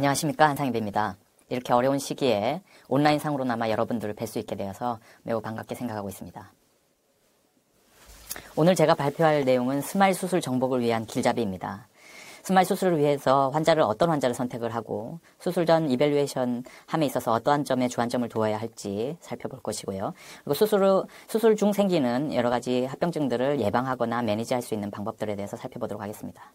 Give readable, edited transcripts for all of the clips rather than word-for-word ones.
안녕하십니까, 한상희입니다. 이렇게 어려운 시기에 온라인상으로나마 여러분들을 뵐 수 있게 되어서 매우 반갑게 생각하고 있습니다. 오늘 제가 발표할 내용은 스마일 수술 정복을 위한 길잡이입니다. 스마일 수술을 위해서 어떤 환자를 선택을 하고 수술 전 이밸류에이션 함에 있어서 어떠한 점에 주안점을 두어야 할지 살펴볼 것이고요. 그리고 수술 중 생기는 여러 가지 합병증들을 예방하거나 매니지할 수 있는 방법들에 대해서 살펴보도록 하겠습니다.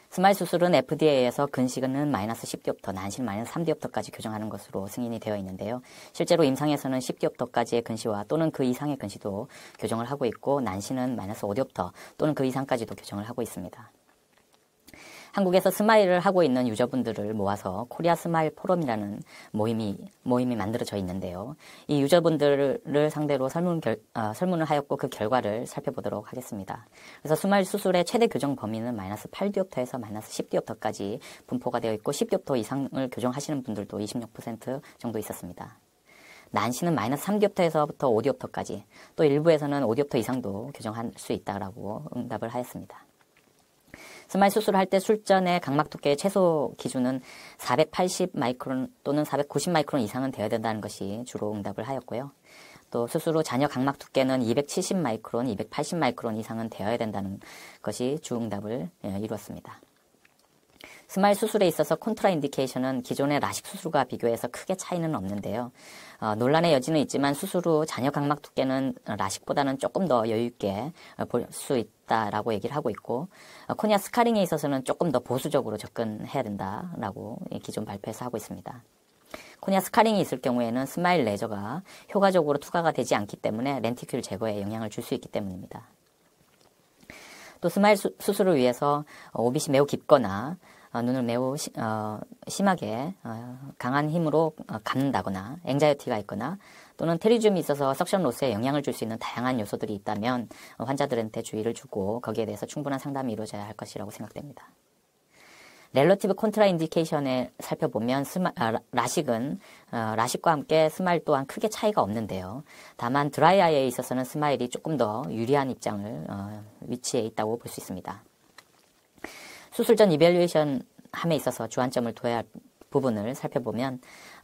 스마일 수술은 FDA에서 근시는 마이너스 10디옵터, 난시는 마이너스 3디옵터까지 규정하는 것으로 승인이 되어 있는데요. 실제로 임상에서는 10디옵터까지의 근시와 또는 그 이상의 근시도 규정을 하고 있고, 난시는 마이너스 5디옵터 또는 그 이상까지도 규정을 하고 있습니다. 한국에서 스마일을 하고 있는 유저분들을 모아서 코리아 스마일 포럼이라는 모임이 만들어져 있는데요. 이 유저분들을 상대로 설문을 하였고 그 결과를 살펴보도록 하겠습니다. 그래서 스마일 수술의 최대 규정 범위는 마이너스 8디옵터에서 마이너스 10디옵터까지 분포가 되어 있고 10디옵터 이상을 규정하시는 분들도 26% 정도 있었습니다. 난시는 마이너스 3디옵터에서부터 5디옵터까지, 또 일부에서는 5디옵터 이상도 규정할 수 있다라고 응답을 하였습니다. 스마일 수술을 할 때 술전의 각막 두께의 최소 기준은 480 마이크론 또는 490 마이크론 이상은 되어야 된다는 것이 주로 응답을 하였고요. 또 수술 후 잔여 각막 두께는 270 마이크론, 280 마이크론 이상은 되어야 된다는 것이 주 응답을 이루었습니다. 스마일 수술에 있어서 콘트라인디케이션은 기존의 라식 수술과 비교해서 크게 차이는 없는데요. 논란의 여지는 있지만 수술 후 잔여 각막 두께는 라식보다는 조금 더 여유 있게 볼 수 있다라고 얘기를 하고 있고, 코니아 스카링에 있어서는 조금 더 보수적으로 접근해야 된다라고 기존 발표에서 하고 있습니다. 코니아 스카링이 있을 경우에는 스마일 레저가 효과적으로 투과가 되지 않기 때문에 렌티큘 제거에 영향을 줄 수 있기 때문입니다. 또 스마일 수술을 위해서 오빗이 매우 깊거나 눈을 매우 심하게 강한 힘으로 감는다거나 앵자이어티가 있거나 또는 테리듐이 있어서 석션 로스에 영향을 줄 수 있는 다양한 요소들이 있다면 환자들한테 주의를 주고 거기에 대해서 충분한 상담이 이루어져야 할 것이라고 생각됩니다. 렐러티브 콘트라인디케이션에 살펴보면 라식과 함께 스마일 또한 크게 차이가 없는데요. 다만 드라이 아이에 있어서는 스마일이 조금 더 유리한 입장을 위치해 있다고 볼 수 있습니다. 수술 전 이밸류에이션 함에 있어서 주안점을 둬야 할 부분을 살펴보면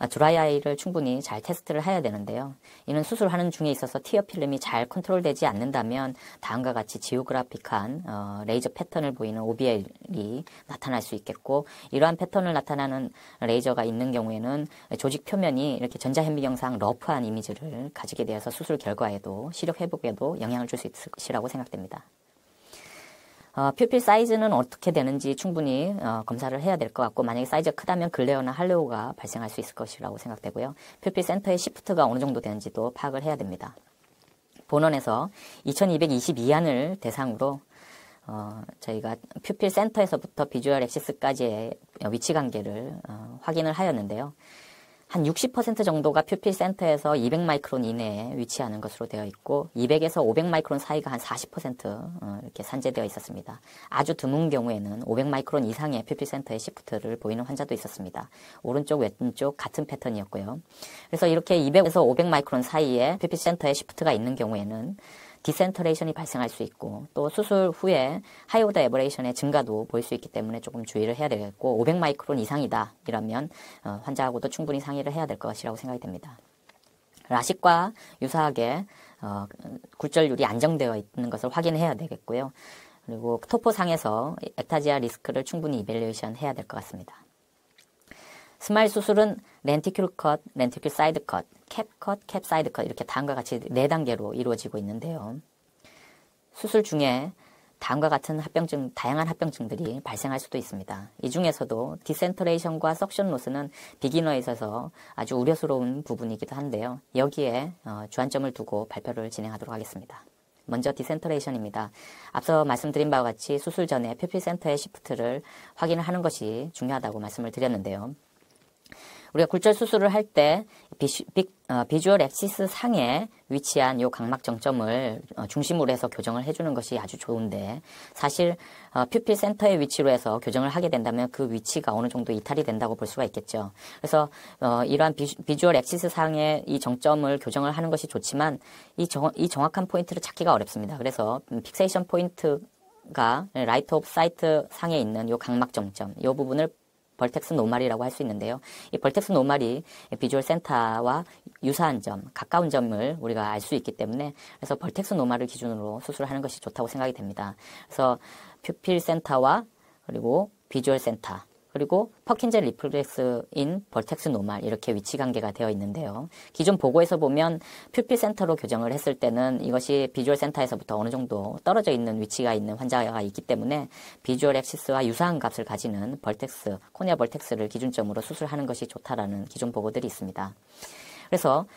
드라이 아이를 충분히 잘 테스트를 해야 되는데요. 이는 수술하는 중에 있어서 티어 필름이 잘 컨트롤되지 않는다면 다음과 같이 지오그래픽한 레이저 패턴을 보이는 OBL이 나타날 수 있겠고, 이러한 패턴을 나타나는 레이저가 있는 경우에는 조직 표면이 이렇게 전자현미경상 러프한 이미지를 가지게 되어서 수술 결과에도 시력 회복에도 영향을 줄 수 있을 것이라고 생각됩니다. 퓨필 사이즈는 어떻게 되는지 충분히 검사를 해야 될 것 같고, 만약에 사이즈가 크다면 글레어나 할로우가 발생할 수 있을 것이라고 생각되고요. 퓨필 센터의 시프트가 어느 정도 되는지도 파악을 해야 됩니다. 본원에서 2222안을 대상으로 저희가 퓨필 센터에서부터 비주얼 엑시스까지의 위치 관계를 확인을 하였는데요. 한 60% 정도가 퓨필 센터에서 200 마이크론 이내에 위치하는 것으로 되어 있고, 200에서 500 마이크론 사이가 한 40% 이렇게 산재되어 있었습니다. 아주 드문 경우에는 500 마이크론 이상의 퓨필 센터의 시프트를 보이는 환자도 있었습니다. 오른쪽, 왼쪽 같은 패턴이었고요. 그래서 이렇게 200에서 500 마이크론 사이에 퓨필 센터의 시프트가 있는 경우에는 디센터레이션이 발생할 수 있고, 또 수술 후에 하이오더 에버레이션의 증가도 보일 수 있기 때문에 조금 주의를 해야 되겠고, 500 마이크론 이상이다 이러면 환자하고도 충분히 상의를 해야 될 것이라고 생각이 됩니다. 라식과 유사하게 굴절율이 안정되어 있는 것을 확인해야 되겠고요. 그리고 토포상에서 액타지아 리스크를 충분히 이밸류에이션 해야 될 것 같습니다. 스마일 수술은 렌티큘 컷, 렌티큘 사이드 컷, 캡 컷, 캡 사이드 컷 이렇게 다음과 같이 4단계로 이루어지고 있는데요. 수술 중에 다음과 같은 다양한 합병증들이 발생할 수도 있습니다. 이 중에서도 디센터레이션과 석션 로스는 비기너에 있어서 아주 우려스러운 부분이기도 한데요. 여기에 주안점을 두고 발표를 진행하도록 하겠습니다. 먼저 디센터레이션입니다. 앞서 말씀드린 바와 같이 수술 전에 퓨필 센터의 시프트를 확인을 하는 것이 중요하다고 말씀을 드렸는데요. 우리가 굴절 수술을 할 때 비주얼 엑시스 상에 위치한 이 각막 정점을 중심으로 해서 교정을 해주는 것이 아주 좋은데, 사실 퓨필 센터의 위치로 해서 교정을 하게 된다면 그 위치가 어느 정도 이탈이 된다고 볼 수가 있겠죠. 그래서 이러한 비주얼 엑시스 상의 이 정점을 교정을 하는 것이 좋지만 이 정확한 포인트를 찾기가 어렵습니다. 그래서 픽세이션 포인트가 라이트 오브 사이트 상에 있는 이 각막 정점, 이 부분을 벌텍스 노말이라고 할 수 있는데요. 이 벌텍스 노말이 비주얼 센터와 유사한 점, 가까운 점을 우리가 알 수 있기 때문에 그래서 벌텍스 노말을 기준으로 수술을 하는 것이 좋다고 생각이 됩니다. 그래서 퓨필 센터와 그리고 비주얼 센터 그리고 퍼킨젤 리플렉스인 벌텍스 노말 이렇게 위치 관계가 되어 있는데요. 기존 보고에서 보면 퓨필 센터로 교정을 했을 때는 이것이 비주얼 센터에서부터 어느 정도 떨어져 있는 위치가 있는 환자가 있기 때문에 비주얼 액시스와 유사한 값을 가지는 벌텍스, 코니아 벌텍스를 기준점으로 수술하는 것이 좋다라는 기존 보고들이 있습니다. 그래서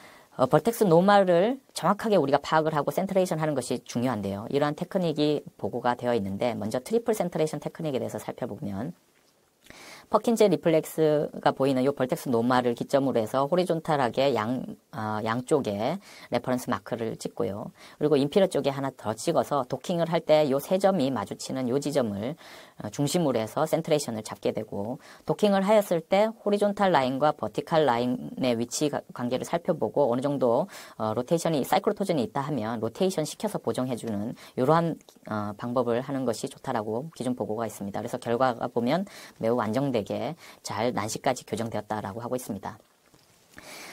벌텍스 노말을 정확하게 우리가 파악을 하고 센터레이션 하는 것이 중요한데요. 이러한 테크닉이 보고가 되어 있는데 먼저 트리플 센터레이션 테크닉에 대해서 살펴보면 퍼킨젤 리플렉스가 보이는 이 벌텍스 노말을 기점으로 해서 호리존탈하게 양쪽에 레퍼런스 마크를 찍고요. 그리고 인피리어 쪽에 하나 더 찍어서 도킹을 할 때 이 세 점이 마주치는 이 지점을 중심으로 해서 센터레이션을 잡게 되고 도킹을 하였을 때 호리존탈 라인과 버티칼 라인의 위치 관계를 살펴보고 어느 정도 로테이션이 사이클로토전이 있다 하면 로테이션 시켜서 보정해주는 이러한 방법을 하는 것이 좋다라고 기존 보고가 있습니다. 그래서 결과가 보면 매우 안정되게 잘 난시까지 교정되었다라고 하고 있습니다.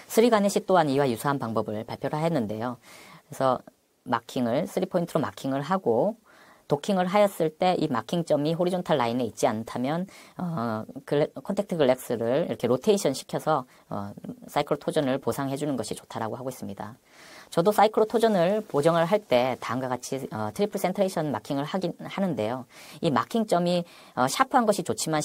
스리가네시 또한 이와 유사한 방법을 발표를 했는데요. 그래서 마킹을 3포인트로 마킹을 하고 도킹을 하였을 때 이 마킹점이 호리존탈 라인에 있지 않다면 컨택트 글렉스를 이렇게 로테이션 시켜서 사이클로토전을 보상해 주는 것이 좋다라고 하고 있습니다. 저도 사이클로토전을 보정을 할 때 다음과 같이 트리플 센터레이션 마킹을 하는데요. 이 마킹점이 샤프한 것이 좋지만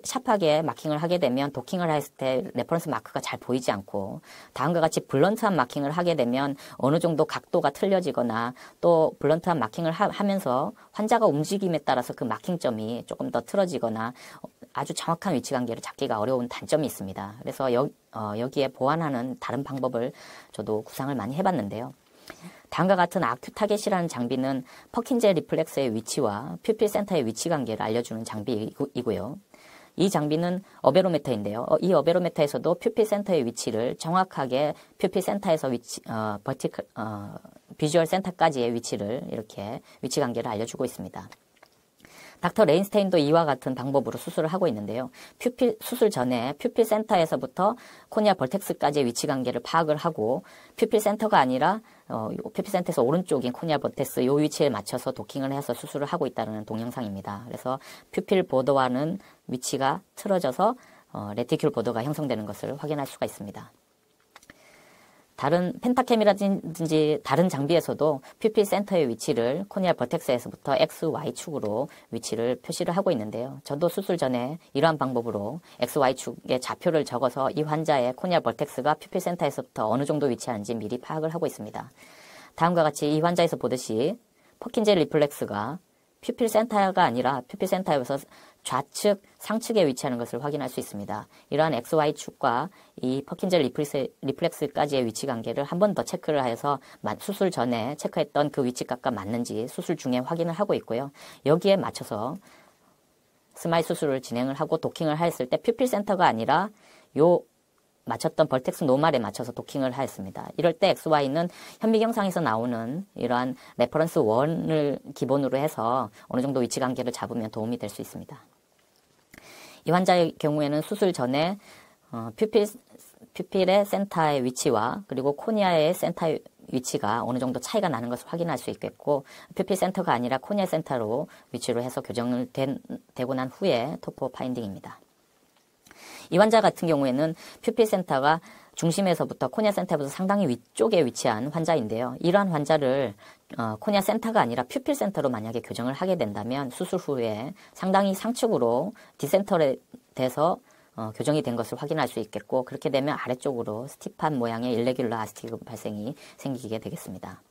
샤프하게 마킹을 하게 되면 도킹을 했을 때 레퍼런스 마크가 잘 보이지 않고 다음과 같이 블런트한 마킹을 하게 되면 어느 정도 각도가 틀려지거나 또 블런트한 마킹을 하면서 환자가 움직임에 따라서 그 마킹점이 조금 더 틀어지거나 아주 정확한 위치 관계를 잡기가 어려운 단점이 있습니다. 그래서 여기에 보완하는 다른 방법을 저도 구상을 많이 해봤는데요. 다음과 같은 아큐 타겟이라는 장비는 퍼킨젤 리플렉스의 위치와 퓨필 센터의 위치 관계를 알려주는 장비이고요. 이 장비는 어베로메터인데요. 이 어베로메터에서도 퓨필 센터의 위치를 정확하게 퓨필 센터에서 비주얼 센터까지의 위치를 이렇게 위치 관계를 알려주고 있습니다. 닥터 레인스테인도 이와 같은 방법으로 수술을 하고 있는데요. 수술 전에 퓨필 센터에서부터 코니아 벌텍스까지의 위치 관계를 파악을 하고 퓨필 센터가 아니라 퓨필 센터에서 오른쪽인 코니아 벌텍스 이 위치에 맞춰서 도킹을 해서 수술을 하고 있다는 동영상입니다. 그래서 퓨필 보더와는 위치가 틀어져서 레티큘 보더가 형성되는 것을 확인할 수가 있습니다. 다른 펜타캠이라든지 다른 장비에서도 퓨필 센터의 위치를 코니아 벌텍스에서부터 XY축으로 위치를 표시를 하고 있는데요. 저도 수술 전에 이러한 방법으로 XY축의 좌표를 적어서 이 환자의 코니아 벌텍스가 퓨필 센터에서부터 어느 정도 위치하는지 미리 파악을 하고 있습니다. 다음과 같이 이 환자에서 보듯이 퍼킨젤 리플렉스가 퓨필 센터가 아니라 퓨필 센터에서 좌측, 상측에 위치하는 것을 확인할 수 있습니다. 이러한 XY축과 이 퍼킨젤 리플렉스까지의 위치 관계를 한 번 더 체크를 해서 수술 전에 체크했던 그 위치값과 맞는지 수술 중에 확인을 하고 있고요. 여기에 맞춰서 스마일 수술을 진행을 하고 도킹을 하였을 때 퓨필 센터가 아니라 요 맞췄던 벌텍스 노말에 맞춰서 도킹을 하였습니다. 이럴 때 XY는 현미경상에서 나오는 이러한 레퍼런스 1을 기본으로 해서 어느 정도 위치 관계를 잡으면 도움이 될 수 있습니다. 이 환자의 경우에는 수술 전에 퓨필의 센터의 위치와 그리고 코니아의 센터의 위치가 어느 정도 차이가 나는 것을 확인할 수 있겠고 퓨필 센터가 아니라 코니아 센터로 위치로 해서 교정을 되고 난 후에 토포 파인딩입니다. 이 환자 같은 경우에는 퓨필 센터가 중심에서부터 코니아 센터보다 상당히 위쪽에 위치한 환자인데요. 이러한 환자를 코니아 센터가 아니라 퓨필 센터로 만약에 교정을 하게 된다면 수술 후에 상당히 상측으로 디센터에 돼서 교정이 된 것을 확인할 수 있겠고 그렇게 되면 아래쪽으로 스티프한 모양의 일레귤러 아스티그 발생이 생기게 되겠습니다.